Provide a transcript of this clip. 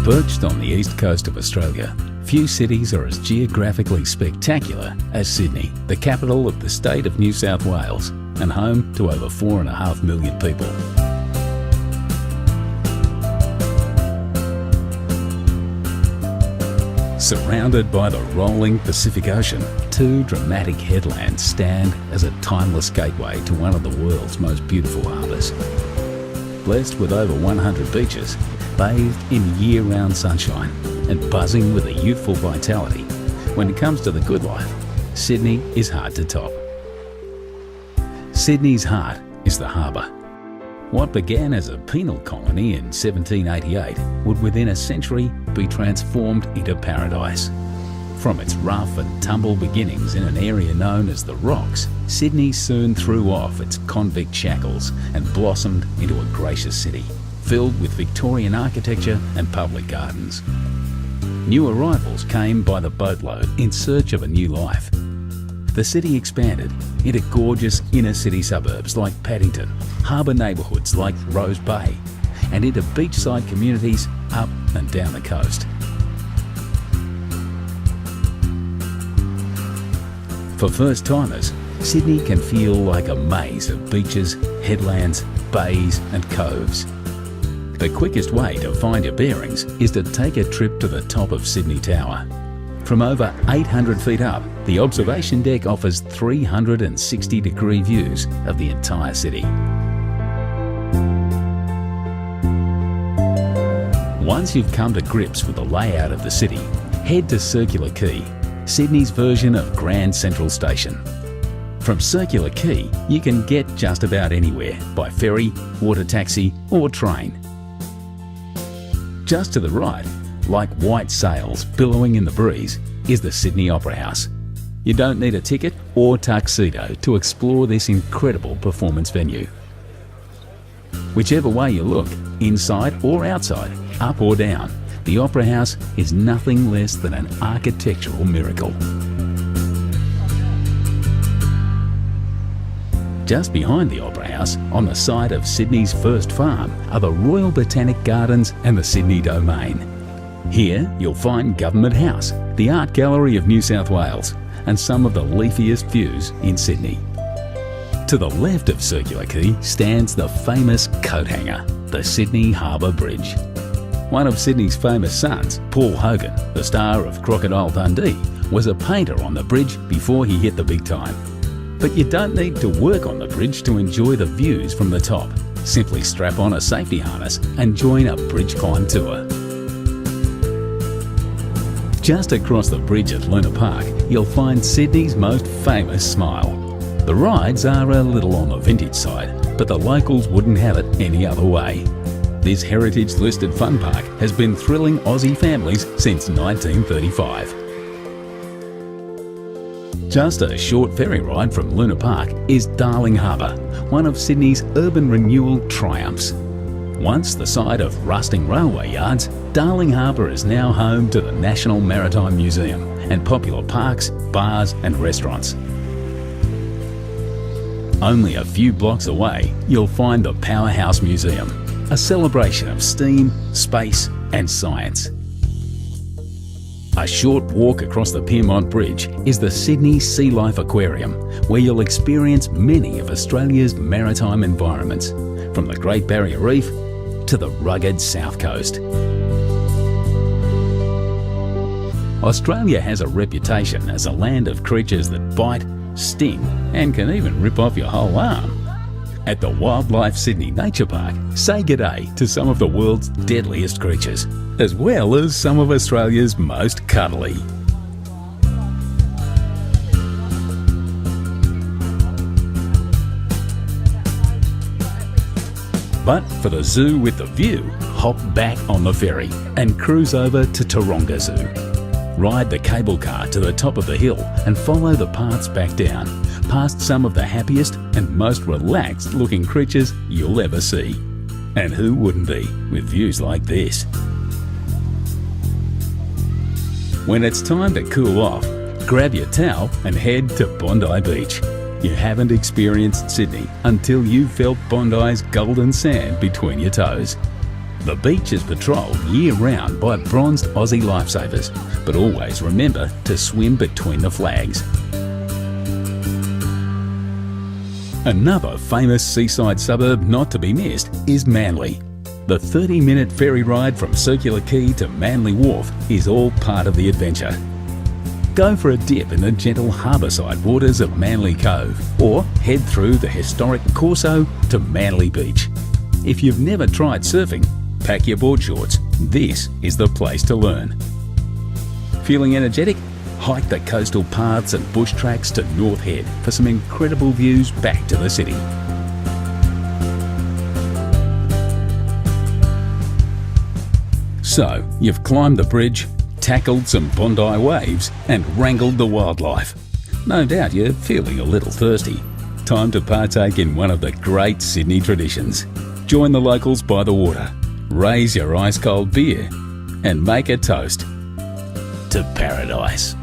Perched on the east coast of Australia, few cities are as geographically spectacular as Sydney, the capital of the state of New South Wales and home to over 4.5 million people. Surrounded by the rolling Pacific Ocean, two dramatic headlands stand as a timeless gateway to one of the world's most beautiful harbours. Blessed with over 100 beaches, bathed in year-round sunshine and buzzing with a youthful vitality, when it comes to the good life, Sydney is hard to top. Sydney's heart is the harbour. What began as a penal colony in 1788 would within a century be transformed into paradise. From its rough and tumble beginnings in an area known as the Rocks, Sydney soon threw off its convict shackles and blossomed into a gracious city, filled with Victorian architecture and public gardens. New arrivals came by the boatload in search of a new life. The city expanded into gorgeous inner city suburbs like Paddington, harbour neighbourhoods like Rose Bay, and into beachside communities up and down the coast. For first-timers, Sydney can feel like a maze of beaches, headlands, bays and coves. The quickest way to find your bearings is to take a trip to the top of Sydney Tower. From over 800 feet up, the observation deck offers 360-degree views of the entire city. Once you've come to grips with the layout of the city, head to Circular Quay, Sydney's version of Grand Central Station. From Circular Quay, you can get just about anywhere by ferry, water taxi or train. Just to the right, like white sails billowing in the breeze, is the Sydney Opera House. You don't need a ticket or tuxedo to explore this incredible performance venue. Whichever way you look, inside or outside, up or down, the Opera House is nothing less than an architectural miracle. Just behind the Opera House, on the site of Sydney's first farm, are the Royal Botanic Gardens and the Sydney Domain. Here you'll find Government House, the Art Gallery of New South Wales, and some of the leafiest views in Sydney. To the left of Circular Quay stands the famous coat hanger, the Sydney Harbour Bridge. One of Sydney's famous sons, Paul Hogan, the star of Crocodile Dundee, was a painter on the bridge before he hit the big time. But you don't need to work on the bridge to enjoy the views from the top. Simply strap on a safety harness and join a bridge climb tour. Just across the bridge at Luna Park, you'll find Sydney's most famous smile. The rides are a little on the vintage side, but the locals wouldn't have it any other way. This heritage-listed fun park has been thrilling Aussie families since 1935. Just a short ferry ride from Luna Park is Darling Harbour, one of Sydney's urban renewal triumphs. Once the site of rusting railway yards, Darling Harbour is now home to the National Maritime Museum and popular parks, bars and restaurants. Only a few blocks away, you'll find the Powerhouse Museum, a celebration of steam, space and science. A short walk across the Pyrmont Bridge is the Sydney Sea Life Aquarium, where you'll experience many of Australia's maritime environments, from the Great Barrier Reef to the rugged South Coast. Australia has a reputation as a land of creatures that bite, sting and can even rip off your whole arm. At the Wildlife Sydney Nature Park, say g'day to some of the world's deadliest creatures, as well as some of Australia's most cuddly. But for the zoo with the view, hop back on the ferry and cruise over to Taronga Zoo. Ride the cable car to the top of the hill and follow the paths back down, past some of the happiest and most relaxed looking creatures you'll ever see. And who wouldn't be with views like this? When it's time to cool off, grab your towel and head to Bondi Beach. You haven't experienced Sydney until you've felt Bondi's golden sand between your toes. The beach is patrolled year-round by bronzed Aussie lifesavers, but always remember to swim between the flags. Another famous seaside suburb not to be missed is Manly. The 30-minute ferry ride from Circular Quay to Manly Wharf is all part of the adventure. Go for a dip in the gentle harbourside waters of Manly Cove, or head through the historic Corso to Manly Beach. If you've never tried surfing, pack your board shorts. This is the place to learn. Feeling energetic? Hike the coastal paths and bush tracks to North Head for some incredible views back to the city. So, you've climbed the bridge, tackled some Bondi waves and wrangled the wildlife. No doubt you're feeling a little thirsty. Time to partake in one of the great Sydney traditions. Join the locals by the water, raise your ice-cold beer and make a toast to paradise.